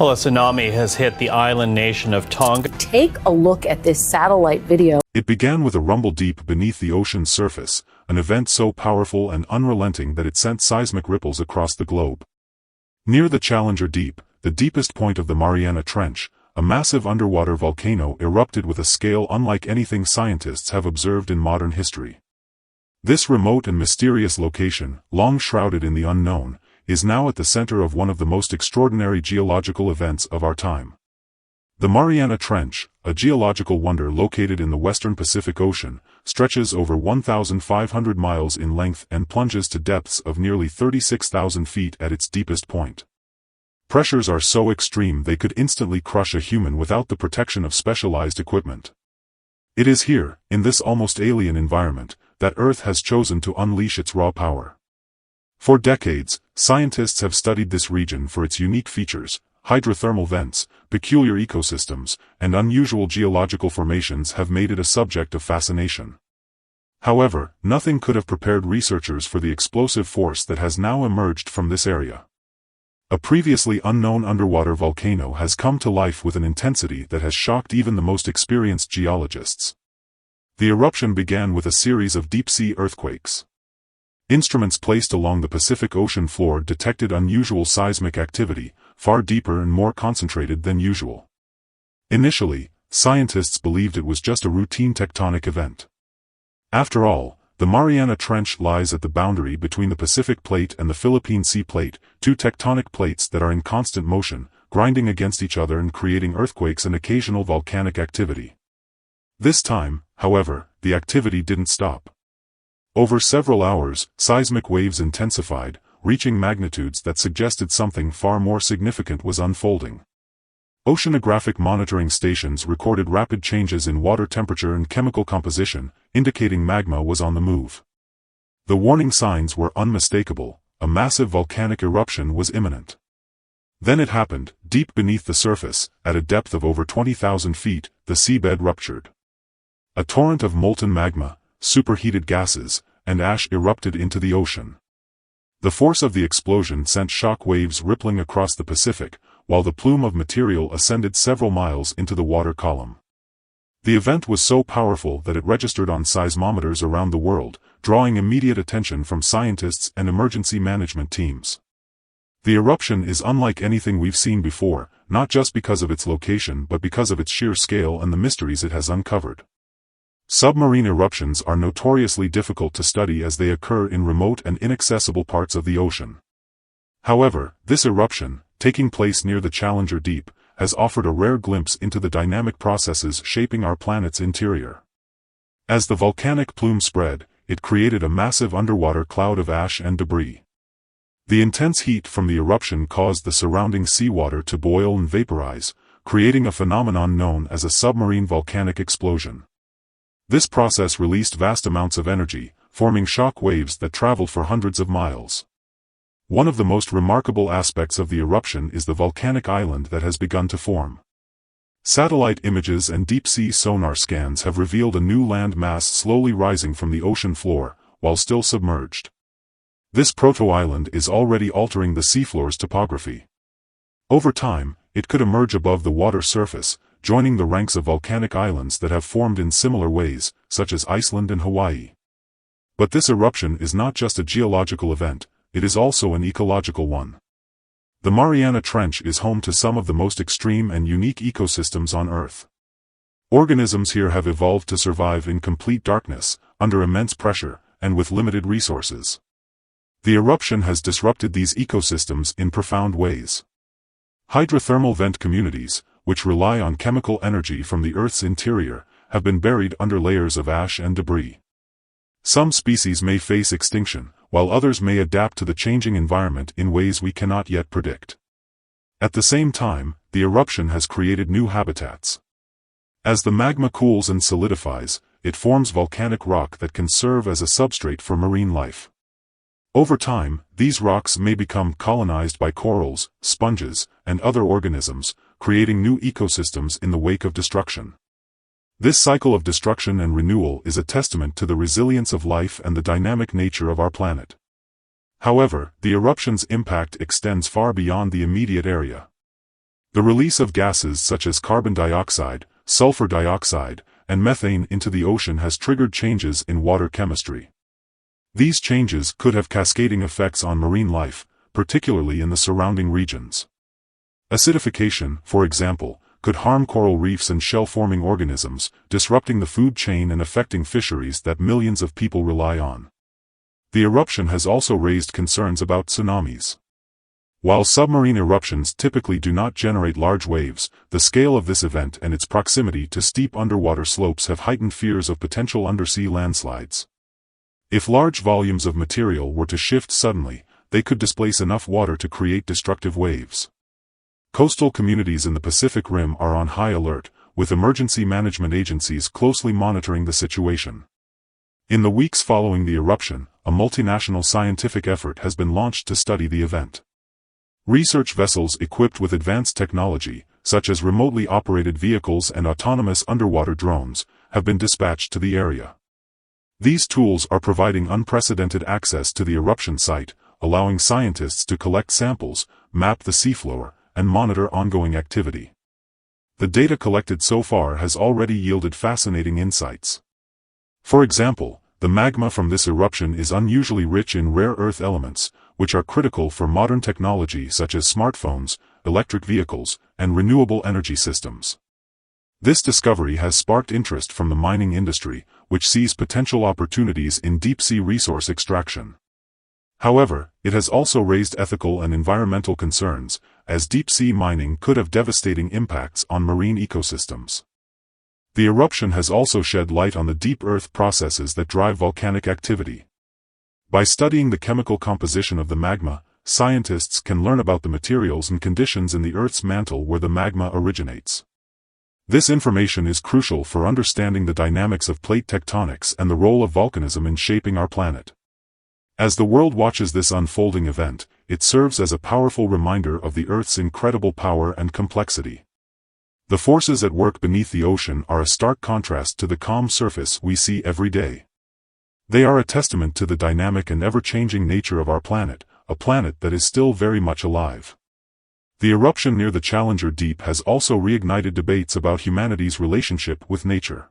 Well, a tsunami has hit the island nation of Tonga. Take a look at this satellite video. It began with a rumble deep beneath the ocean's surface, an event so powerful and unrelenting that it sent seismic ripples across the globe. Near the Challenger Deep, the deepest point of the Mariana Trench, a massive underwater volcano erupted with a scale unlike anything scientists have observed in modern history. This remote and mysterious location, long shrouded in the unknown, is now at the center of one of the most extraordinary geological events of our time. The Mariana Trench, a geological wonder located in the western Pacific Ocean, stretches over 1,500 miles in length and plunges to depths of nearly 36,000 feet at its deepest point. Pressures are so extreme they could instantly crush a human without the protection of specialized equipment. It is here, in this almost alien environment, that Earth has chosen to unleash its raw power. For decades, scientists have studied this region for its unique features, hydrothermal vents, peculiar ecosystems, and unusual geological formations have made it a subject of fascination. However, nothing could have prepared researchers for the explosive force that has now emerged from this area. A previously unknown underwater volcano has come to life with an intensity that has shocked even the most experienced geologists. The eruption began with a series of deep-sea earthquakes. Instruments placed along the Pacific Ocean floor detected unusual seismic activity, far deeper and more concentrated than usual. Initially, scientists believed it was just a routine tectonic event. After all, the Mariana Trench lies at the boundary between the Pacific Plate and the Philippine Sea Plate, two tectonic plates that are in constant motion, grinding against each other and creating earthquakes and occasional volcanic activity. This time, however, the activity didn't stop. Over several hours, seismic waves intensified, reaching magnitudes that suggested something far more significant was unfolding. Oceanographic monitoring stations recorded rapid changes in water temperature and chemical composition, indicating magma was on the move. The warning signs were unmistakable: a massive volcanic eruption was imminent. Then it happened, deep beneath the surface, at a depth of over 20,000 feet, the seabed ruptured. A torrent of molten magma, superheated gases, and ash erupted into the ocean. The force of the explosion sent shock waves rippling across the Pacific, while the plume of material ascended several miles into the water column. The event was so powerful that it registered on seismometers around the world, drawing immediate attention from scientists and emergency management teams. The eruption is unlike anything we've seen before, not just because of its location but because of its sheer scale and the mysteries it has uncovered. Submarine eruptions are notoriously difficult to study as they occur in remote and inaccessible parts of the ocean. However, this eruption, taking place near the Challenger Deep, has offered a rare glimpse into the dynamic processes shaping our planet's interior. As the volcanic plume spread, it created a massive underwater cloud of ash and debris. The intense heat from the eruption caused the surrounding seawater to boil and vaporize, creating a phenomenon known as a submarine volcanic explosion. This process released vast amounts of energy, forming shock waves that traveled for hundreds of miles. One of the most remarkable aspects of the eruption is the volcanic island that has begun to form. Satellite images and deep-sea sonar scans have revealed a new land mass slowly rising from the ocean floor, while still submerged. This proto-island is already altering the seafloor's topography. Over time, it could emerge above the water surface, joining the ranks of volcanic islands that have formed in similar ways, such as Iceland and Hawaii. But this eruption is not just a geological event, it is also an ecological one. The Mariana Trench is home to some of the most extreme and unique ecosystems on Earth. Organisms here have evolved to survive in complete darkness, under immense pressure, and with limited resources. The eruption has disrupted these ecosystems in profound ways. Hydrothermal vent communities, which rely on chemical energy from the Earth's interior, have been buried under layers of ash and debris. Some species may face extinction, while others may adapt to the changing environment in ways we cannot yet predict. At the same time, the eruption has created new habitats. As the magma cools and solidifies, it forms volcanic rock that can serve as a substrate for marine life. Over time, these rocks may become colonized by corals, sponges, and other organisms, creating new ecosystems in the wake of destruction. This cycle of destruction and renewal is a testament to the resilience of life and the dynamic nature of our planet. However, the eruption's impact extends far beyond the immediate area. The release of gases such as carbon dioxide, sulfur dioxide, and methane into the ocean has triggered changes in water chemistry. These changes could have cascading effects on marine life, particularly in the surrounding regions. Acidification, for example, could harm coral reefs and shell-forming organisms, disrupting the food chain and affecting fisheries that millions of people rely on. The eruption has also raised concerns about tsunamis. While submarine eruptions typically do not generate large waves, the scale of this event and its proximity to steep underwater slopes have heightened fears of potential undersea landslides. If large volumes of material were to shift suddenly, they could displace enough water to create destructive waves. Coastal communities in the Pacific Rim are on high alert, with emergency management agencies closely monitoring the situation. In the weeks following the eruption, a multinational scientific effort has been launched to study the event. Research vessels equipped with advanced technology, such as remotely operated vehicles and autonomous underwater drones, have been dispatched to the area. These tools are providing unprecedented access to the eruption site, allowing scientists to collect samples, map the seafloor, and monitor ongoing activity. The data collected so far has already yielded fascinating insights. For example, the magma from this eruption is unusually rich in rare earth elements, which are critical for modern technology such as smartphones, electric vehicles, and renewable energy systems. This discovery has sparked interest from the mining industry, which sees potential opportunities in deep-sea resource extraction. However, it has also raised ethical and environmental concerns, as deep-sea mining could have devastating impacts on marine ecosystems. The eruption has also shed light on the deep earth processes that drive volcanic activity. By studying the chemical composition of the magma, scientists can learn about the materials and conditions in the Earth's mantle where the magma originates. This information is crucial for understanding the dynamics of plate tectonics and the role of volcanism in shaping our planet. As the world watches this unfolding event, it serves as a powerful reminder of the Earth's incredible power and complexity. The forces at work beneath the ocean are a stark contrast to the calm surface we see every day. They are a testament to the dynamic and ever-changing nature of our planet, a planet that is still very much alive. The eruption near the Challenger Deep has also reignited debates about humanity's relationship with nature.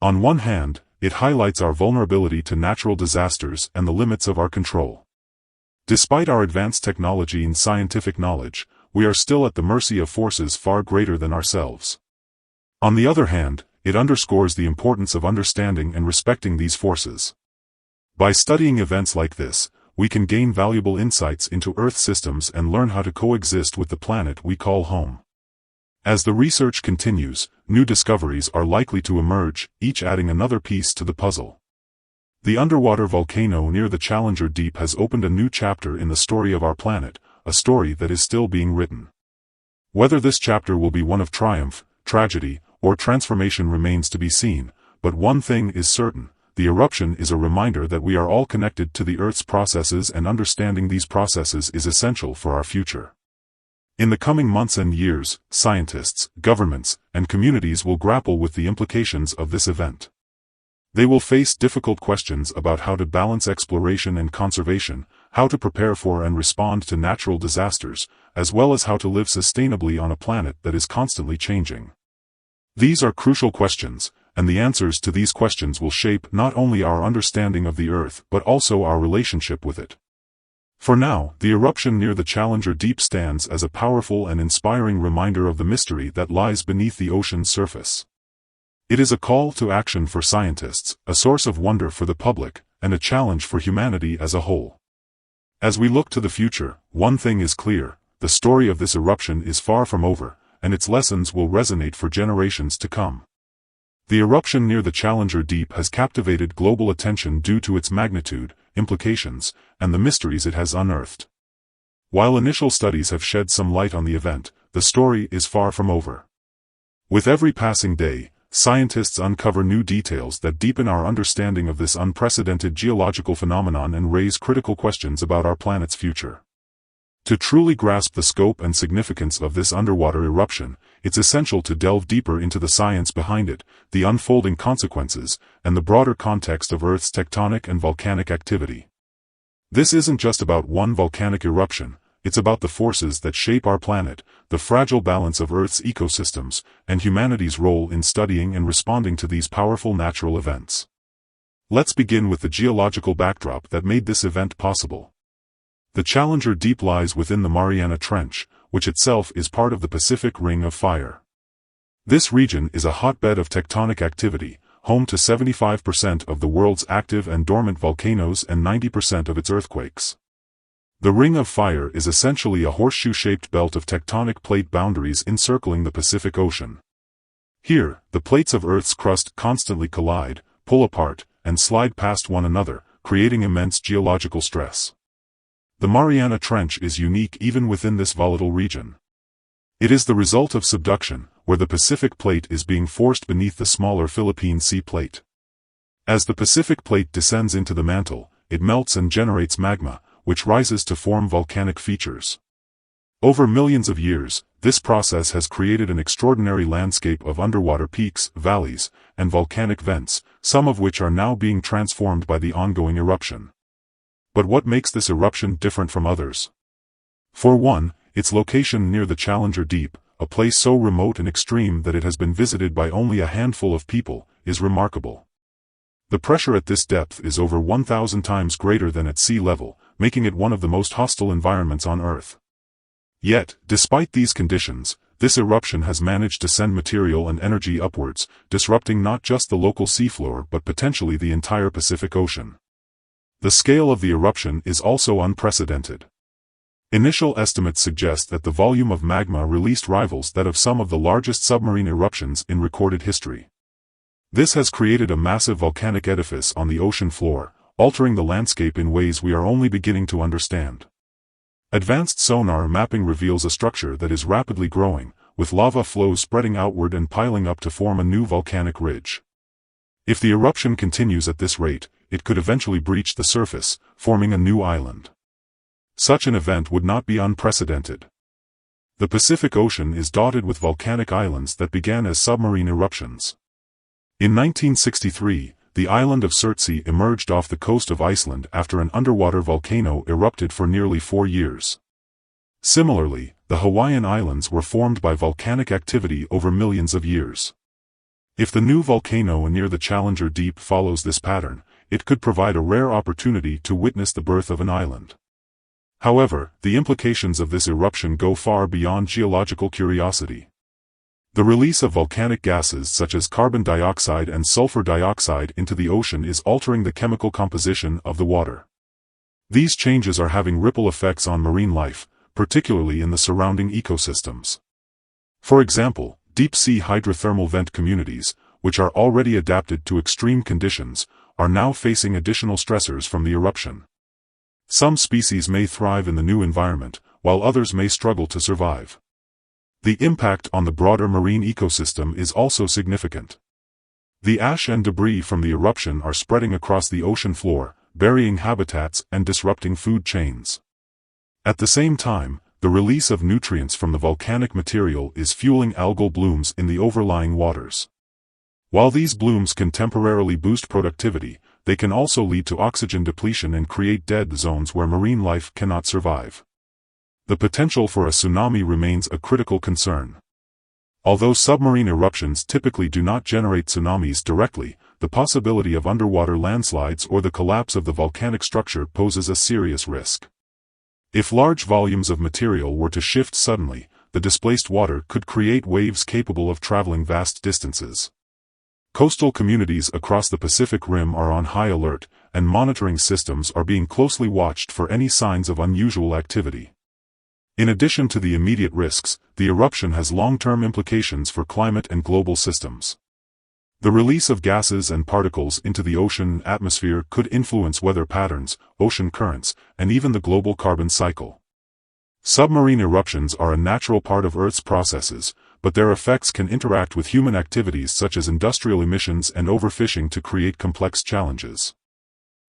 On one hand, it highlights our vulnerability to natural disasters and the limits of our control. Despite our advanced technology and scientific knowledge, we are still at the mercy of forces far greater than ourselves. On the other hand, it underscores the importance of understanding and respecting these forces. By studying events like this, we can gain valuable insights into Earth systems and learn how to coexist with the planet we call home. As the research continues, new discoveries are likely to emerge, each adding another piece to the puzzle. The underwater volcano near the Challenger Deep has opened a new chapter in the story of our planet, a story that is still being written. Whether this chapter will be one of triumph, tragedy, or transformation remains to be seen, but one thing is certain: the eruption is a reminder that we are all connected to the Earth's processes, and understanding these processes is essential for our future. In the coming months and years, scientists, governments, and communities will grapple with the implications of this event. They will face difficult questions about how to balance exploration and conservation, how to prepare for and respond to natural disasters, as well as how to live sustainably on a planet that is constantly changing. These are crucial questions, and the answers to these questions will shape not only our understanding of the Earth but also our relationship with it. For now, the eruption near the Challenger Deep stands as a powerful and inspiring reminder of the mystery that lies beneath the ocean's surface. It is a call to action for scientists, a source of wonder for the public, and a challenge for humanity as a whole. As we look to the future, one thing is clear: the story of this eruption is far from over, and its lessons will resonate for generations to come. The eruption near the Challenger Deep has captivated global attention due to its magnitude, implications, and the mysteries it has unearthed. While initial studies have shed some light on the event, the story is far from over. With every passing day, scientists uncover new details that deepen our understanding of this unprecedented geological phenomenon and raise critical questions about our planet's future. To truly grasp the scope and significance of this underwater eruption, it's essential to delve deeper into the science behind it, the unfolding consequences, and the broader context of Earth's tectonic and volcanic activity. This isn't just about one volcanic eruption, it's about the forces that shape our planet, the fragile balance of Earth's ecosystems, and humanity's role in studying and responding to these powerful natural events. Let's begin with the geological backdrop that made this event possible. The Challenger Deep lies within the Mariana Trench, which itself is part of the Pacific Ring of Fire. This region is a hotbed of tectonic activity, home to 75% of the world's active and dormant volcanoes and 90% of its earthquakes. The Ring of Fire is essentially a horseshoe-shaped belt of tectonic plate boundaries encircling the Pacific Ocean. Here, the plates of Earth's crust constantly collide, pull apart, and slide past one another, creating immense geological stress. The Mariana Trench is unique even within this volatile region. It is the result of subduction, where the Pacific Plate is being forced beneath the smaller Philippine Sea Plate. As the Pacific Plate descends into the mantle, it melts and generates magma, which rises to form volcanic features. Over millions of years, this process has created an extraordinary landscape of underwater peaks, valleys, and volcanic vents, some of which are now being transformed by the ongoing eruption. But what makes this eruption different from others? For one, its location near the Challenger Deep, a place so remote and extreme that it has been visited by only a handful of people, is remarkable. The pressure at this depth is over 1,000 times greater than at sea level, making it one of the most hostile environments on Earth. Yet, despite these conditions, this eruption has managed to send material and energy upwards, disrupting not just the local seafloor but potentially the entire Pacific Ocean. The scale of the eruption is also unprecedented. Initial estimates suggest that the volume of magma released rivals that of some of the largest submarine eruptions in recorded history. This has created a massive volcanic edifice on the ocean floor, altering the landscape in ways we are only beginning to understand. Advanced sonar mapping reveals a structure that is rapidly growing, with lava flows spreading outward and piling up to form a new volcanic ridge. If the eruption continues at this rate, it could eventually breach the surface, forming a new island. Such an event would not be unprecedented. The Pacific Ocean is dotted with volcanic islands that began as submarine eruptions. In 1963, the island of Surtsey emerged off the coast of Iceland after an underwater volcano erupted for nearly 4 years. Similarly, the Hawaiian Islands were formed by volcanic activity over millions of years. If the new volcano near the Challenger Deep follows this pattern, it could provide a rare opportunity to witness the birth of an island. However, the implications of this eruption go far beyond geological curiosity. The release of volcanic gases such as carbon dioxide and sulfur dioxide into the ocean is altering the chemical composition of the water. These changes are having ripple effects on marine life, particularly in the surrounding ecosystems. For example, deep-sea hydrothermal vent communities, which are already adapted to extreme conditions, are now facing additional stressors from the eruption. Some species may thrive in the new environment, while others may struggle to survive. The impact on the broader marine ecosystem is also significant. The ash and debris from the eruption are spreading across the ocean floor, burying habitats and disrupting food chains. At the same time, the release of nutrients from the volcanic material is fueling algal blooms in the overlying waters. While these blooms can temporarily boost productivity, they can also lead to oxygen depletion and create dead zones where marine life cannot survive. The potential for a tsunami remains a critical concern. Although submarine eruptions typically do not generate tsunamis directly, the possibility of underwater landslides or the collapse of the volcanic structure poses a serious risk. If large volumes of material were to shift suddenly, the displaced water could create waves capable of traveling vast distances. Coastal communities across the Pacific Rim are on high alert, and monitoring systems are being closely watched for any signs of unusual activity. In addition to the immediate risks, the eruption has long-term implications for climate and global systems. The release of gases and particles into the ocean atmosphere could influence weather patterns, ocean currents, and even the global carbon cycle. Submarine eruptions are a natural part of Earth's processes, but their effects can interact with human activities such as industrial emissions and overfishing to create complex challenges.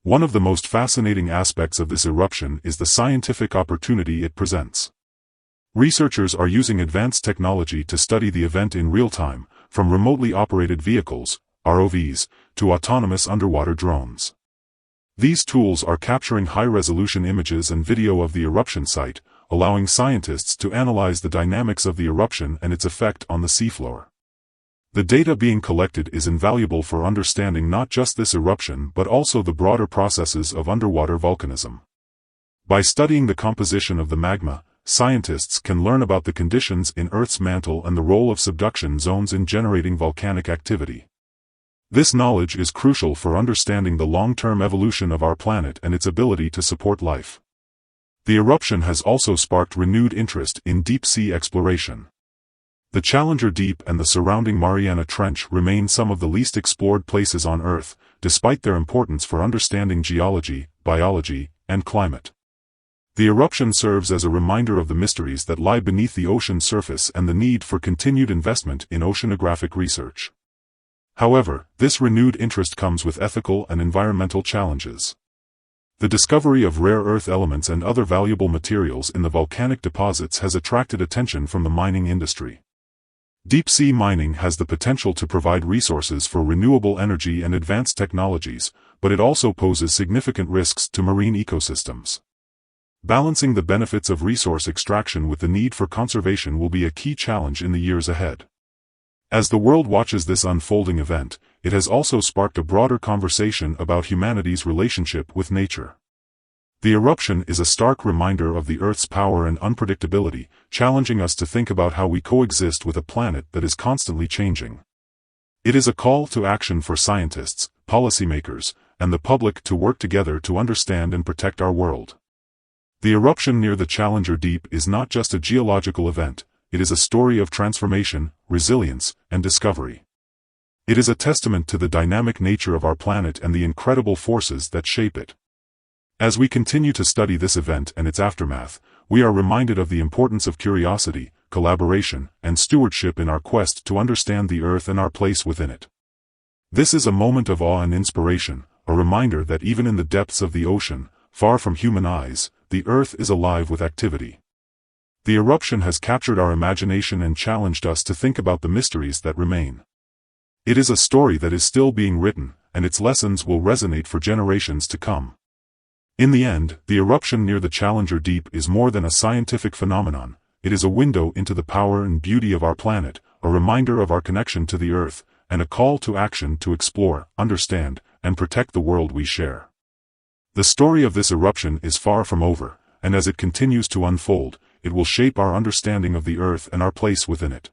One of the most fascinating aspects of this eruption is the scientific opportunity it presents. Researchers are using advanced technology to study the event in real time, from remotely operated vehicles, ROVs, to autonomous underwater drones. These tools are capturing high-resolution images and video of the eruption site, allowing scientists to analyze the dynamics of the eruption and its effect on the seafloor. The data being collected is invaluable for understanding not just this eruption but also the broader processes of underwater volcanism. By studying the composition of the magma, scientists can learn about the conditions in Earth's mantle and the role of subduction zones in generating volcanic activity. This knowledge is crucial for understanding the long-term evolution of our planet and its ability to support life. The eruption has also sparked renewed interest in deep-sea exploration. The Challenger Deep and the surrounding Mariana Trench remain some of the least explored places on Earth, despite their importance for understanding geology, biology, and climate. The eruption serves as a reminder of the mysteries that lie beneath the ocean surface and the need for continued investment in oceanographic research. However, this renewed interest comes with ethical and environmental challenges. The discovery of rare earth elements and other valuable materials in the volcanic deposits has attracted attention from the mining industry. Deep-sea mining has the potential to provide resources for renewable energy and advanced technologies, but it also poses significant risks to marine ecosystems. Balancing the benefits of resource extraction with the need for conservation will be a key challenge in the years ahead. As the world watches this unfolding event, it has also sparked a broader conversation about humanity's relationship with nature. The eruption is a stark reminder of the Earth's power and unpredictability, challenging us to think about how we coexist with a planet that is constantly changing. It is a call to action for scientists, policymakers, and the public to work together to understand and protect our world. The eruption near the Challenger Deep is not just a geological event, it is a story of transformation, resilience, and discovery. It is a testament to the dynamic nature of our planet and the incredible forces that shape it. As we continue to study this event and its aftermath, we are reminded of the importance of curiosity, collaboration, and stewardship in our quest to understand the Earth and our place within it. This is a moment of awe and inspiration, a reminder that even in the depths of the ocean, far from human eyes, the Earth is alive with activity. The eruption has captured our imagination and challenged us to think about the mysteries that remain. It is a story that is still being written, and its lessons will resonate for generations to come. In the end, the eruption near the Challenger Deep is more than a scientific phenomenon, it is a window into the power and beauty of our planet, a reminder of our connection to the Earth, and a call to action to explore, understand, and protect the world we share. The story of this eruption is far from over, and as it continues to unfold, it will shape our understanding of the Earth and our place within it.